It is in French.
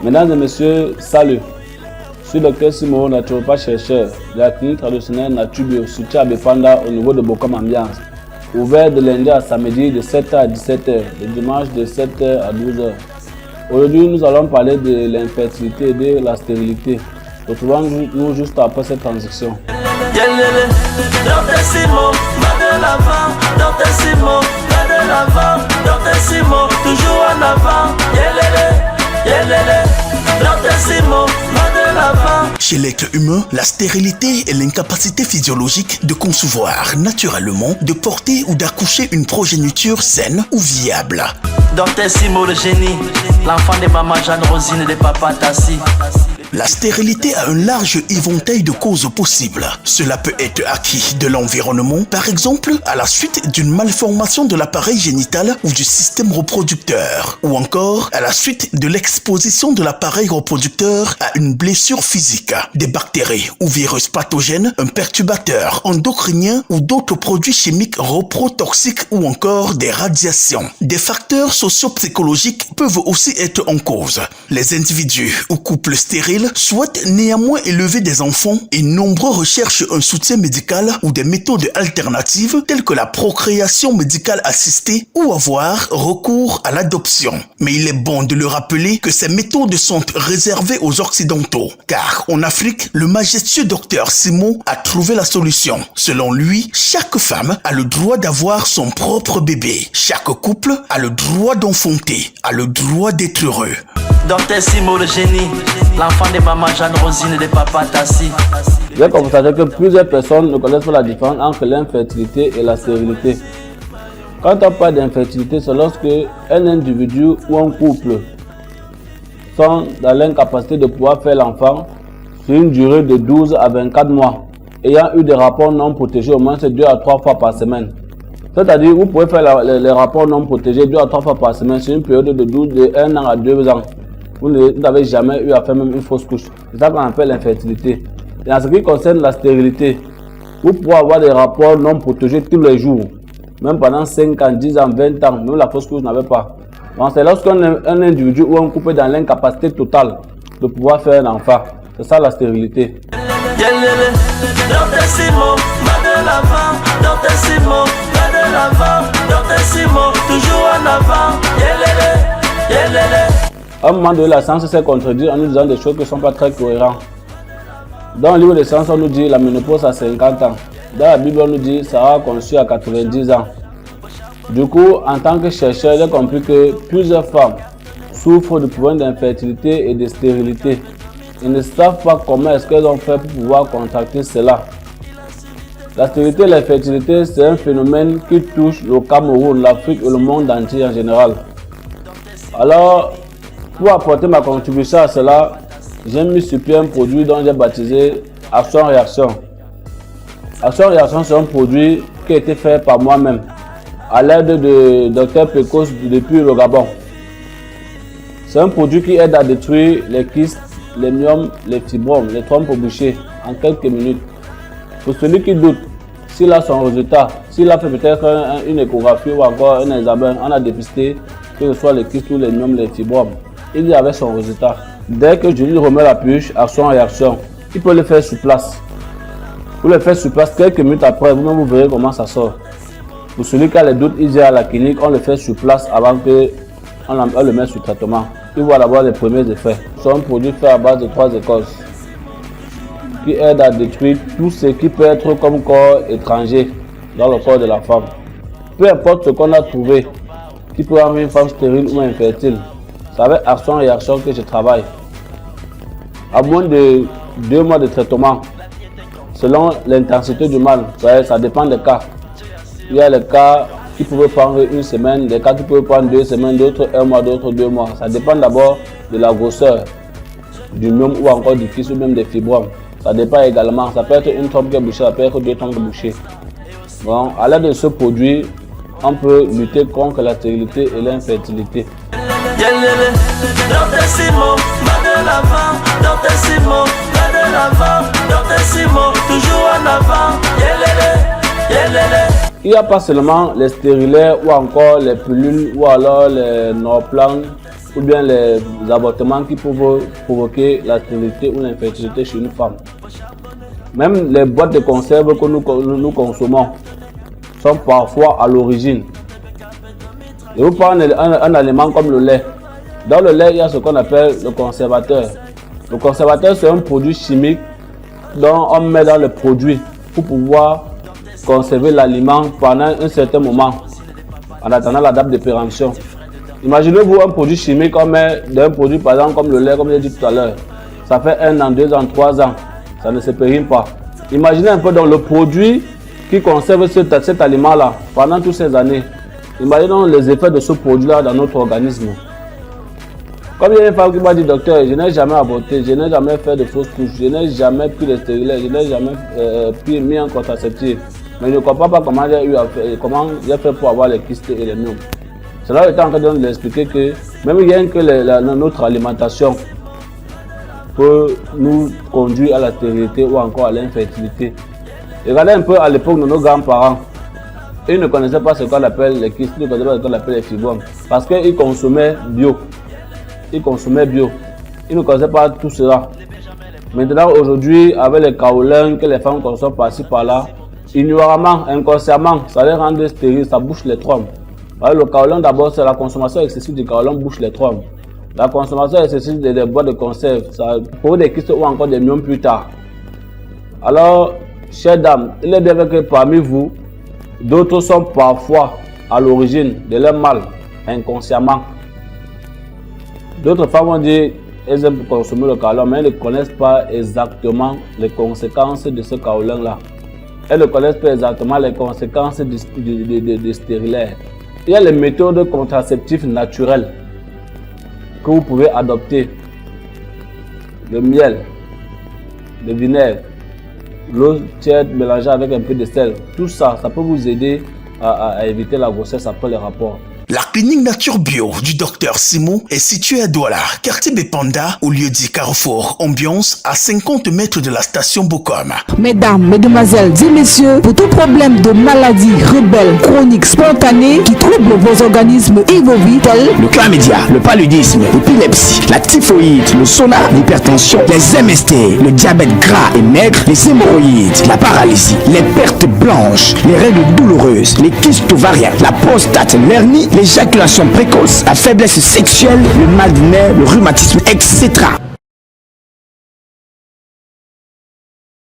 Mesdames et messieurs, salut. Je suis Dr Simon, naturopathe chercheur de la clinique traditionnelle Nature Bio, située à Befanda au niveau de Bokam Ambiance. Ouvert de lundi à samedi de 7h à 17h, de dimanche de 7h à 12h. Aujourd'hui, nous allons parler de l'infertilité et de la stérilité. Retrouvons-nous juste après cette transition. Dr Simon, va de l'avant. Dr Simon, va de l'avant. Dr Simon, toujours en avant. Dr Simon, va de l'avant. Chez l'être humain, la stérilité est l'incapacité physiologique de concevoir naturellement, de porter ou d'accoucher une progéniture saine ou viable. Dr Simon le génie, l'enfant de maman Jeanne Rosine et de papa Tassi. La stérilité a un large éventail de causes possibles. Cela peut être acquis de l'environnement, par exemple à la suite d'une malformation de l'appareil génital ou du système reproducteur, ou encore à la suite de l'exposition de l'appareil reproducteur à une blessure physique, des bactéries ou virus pathogènes, un perturbateur endocrinien ou d'autres produits chimiques reprotoxiques ou encore des radiations. Des facteurs socio-psychologiques peuvent aussi être en cause. Les individus ou couples stériles souhaitent néanmoins élever des enfants et nombreux recherchent un soutien médical ou des méthodes alternatives telles que la procréation médicale assistée ou avoir recours à l'adoption. Mais il est bon de le rappeler que ces méthodes sont réservées aux Occidentaux, car en Afrique, le majestueux docteur Simon a trouvé la solution. Selon lui, chaque femme a le droit d'avoir son propre bébé. Chaque couple a le droit d'enfanter, a le droit d'être heureux. Dr Simon le génie, l'enfant de maman Jeanne Rosine et de papa Tassi. J'ai constaté que plusieurs personnes ne connaissent pas la différence entre l'infertilité et la stérilité. Quand on parle d'infertilité, c'est lorsque un individu ou un couple sont dans l'incapacité de pouvoir faire l'enfant sur une durée de 12 à 24 mois, ayant eu des rapports non protégés au moins 2 à 3 fois par semaine. C'est-à-dire, vous pouvez faire les rapports non protégés 2 à 3 fois par semaine sur une période de 1 an à 2 ans. Vous n'avez jamais eu à faire même une fausse couche. C'est ça qu'on appelle l'infertilité. Et en ce qui concerne la stérilité, vous pouvez avoir des rapports non protégés tous les jours, même pendant 5 ans, 10 ans, 20 ans, même la fausse couche n'avait pas. Donc c'est lorsqu'un individu ou un couple est dans l'incapacité totale de pouvoir faire un enfant. C'est ça la stérilité. Dr Simon, va de l'avant. Dr Simon, va de l'avant. Dr Simon, toujours en avant. À un moment donné, la science s'est contredite en nous disant des choses qui ne sont pas très cohérentes. Dans le livre de science, on nous dit la ménopause à 50 ans. Dans la Bible, on nous dit Sarah conçue à 90 ans. Du coup, en tant que chercheur, j'ai compris que plusieurs femmes souffrent de problèmes d'infertilité et de stérilité. Ils ne savent pas comment est-ce qu'elles ont fait pour pouvoir contracter cela. La stérilité et l'infertilité, c'est un phénomène qui touche le Cameroun, l'Afrique et le monde entier en général. Alors, pour apporter ma contribution à cela, j'ai mis sur pied un produit dont j'ai baptisé Action Réaction. Action Réaction, c'est un produit qui a été fait par moi-même à l'aide de Dr Pecos depuis le Gabon. C'est un produit qui aide à détruire les kystes, les myomes, les fibromes, les trompes bouchées en quelques minutes. Pour celui qui doute, s'il a son résultat, s'il a fait peut-être une échographie ou encore un examen, on a dépisté que ce soit les kystes ou les myomes, les fibromes, il y avait son résultat. Dès que je lui remets la puce, Action Réaction, il peut le faire sur place. Vous le faites sur place, quelques minutes après, vous-même vous verrez comment ça sort. Pour celui qui a les doutes, il vient à la clinique, on le fait sur place avant qu'on le mette sur traitement. Il voit d'abord les premiers effets. C'est un produit fait à base de 3 écorces qui aide à détruire tout ce qui peut être comme corps étranger dans le corps de la femme. Peu importe ce qu'on a trouvé qui peut rendre une femme stérile ou infertile. C'est avec Action Réaction que je travaille. À moins de 2 mois de traitement, selon l'intensité du mal, ça dépend des cas. Il y a les cas qui peuvent prendre 1 semaine, des cas qui peuvent prendre 2 semaines, d'autres 1 mois, d'autres 2 mois. Ça dépend d'abord de la grosseur du myome ou encore du kyste ou même des fibromes. Ça dépend également, ça peut être une trompe qui est bouchée, ça peut être 2 trompes bouchées. Bon, à l'aide de ce produit, on peut lutter contre la stérilité et l'infertilité. Dr Simon, va de l'avant. Dr Simon, va de l'avant. Dr Simon, toujours en avant. Il n'y a pas seulement les stérilaires ou encore les pilules ou alors les Norplan ou bien les avortements qui peuvent provoquer la stérilité ou l'infertilité chez une femme. Même les boîtes de conserve que nous consommons sont parfois à l'origine. Et vous prenez un aliment comme le lait. Dans le lait, il y a ce qu'on appelle le conservateur. Le conservateur, c'est un produit chimique dont on met dans le produit pour pouvoir conserver l'aliment pendant un certain moment en attendant la date de péremption. Imaginez-vous un produit chimique qu'on met d'un produit par exemple comme le lait, comme j'ai dit tout à l'heure. Ça fait 1 an, 2 ans, 3 ans. Ça ne se périme pas. Imaginez un peu dans le produit qui conserve cet aliment-là pendant toutes ces années. Imaginons les effets de ce produit-là dans notre organisme. Comme il y a une femme qui m'a dit, docteur, je n'ai jamais avorté, je n'ai jamais fait de fausses couches, je n'ai jamais pris de stérilet, je n'ai jamais mis un contraceptif. Mais je ne comprends pas comment j'ai fait pour avoir les kystes et les myomes. C'est là que j'étais en train de lui expliquer que même rien que notre alimentation peut nous conduire à la stérilité ou encore à l'infertilité. Regardez un peu à l'époque de nos grands-parents. Ils ne connaissaient pas ce qu'on appelle les kystes, ils ne connaissaient pas ce qu'on appelle les fibromes. Parce qu'ils consommaient bio. Ils ne connaissaient pas tout cela. Maintenant, aujourd'hui, avec les kaolins que les femmes consomment par-ci par-là, ignoramment, inconsciemment, ça les rend stériles, ça bouche les trompes. Le kaolin, d'abord, c'est la consommation excessive du kaolin bouche les trompes. La consommation excessive des boîtes de conserve, ça provoque des kystes ou encore des myomes plus tard. Alors, chères dames, il est bien vrai que parmi vous, d'autres sont parfois à l'origine de leur mal, inconsciemment. D'autres femmes vont dire qu'elles aiment consommer le kaolin, mais elles ne connaissent pas exactement les conséquences de ce kaolin-là. Elles ne connaissent pas exactement les conséquences du stérilet. Il y a les méthodes contraceptives naturelles que vous pouvez adopter. Le miel, le vinaigre, l'eau tiède mélangée avec un peu de sel. Tout ça, ça peut vous aider à éviter la grossesse après les rapports. La clinique Nature Bio du docteur Simon est située à Douala, quartier Bepanda, au lieu dit Carrefour Ambiance, à 50 mètres de la station Bokom. Mesdames, mesdemoiselles et messieurs, pour tout problème de maladie rebelle, chronique, spontanée, qui trouble vos organismes et vos vies, tels le chlamydia, le paludisme, l'épilepsie, la typhoïde, le sauna, l'hypertension, les MST, le diabète gras et maigre, les hémorroïdes, la paralysie, les pertes blanches, les règles douloureuses, les kystes ovariens, la prostate, l'hernie, l'éjaculation précoce, la faiblesse sexuelle, le mal du nerf, le rhumatisme, etc.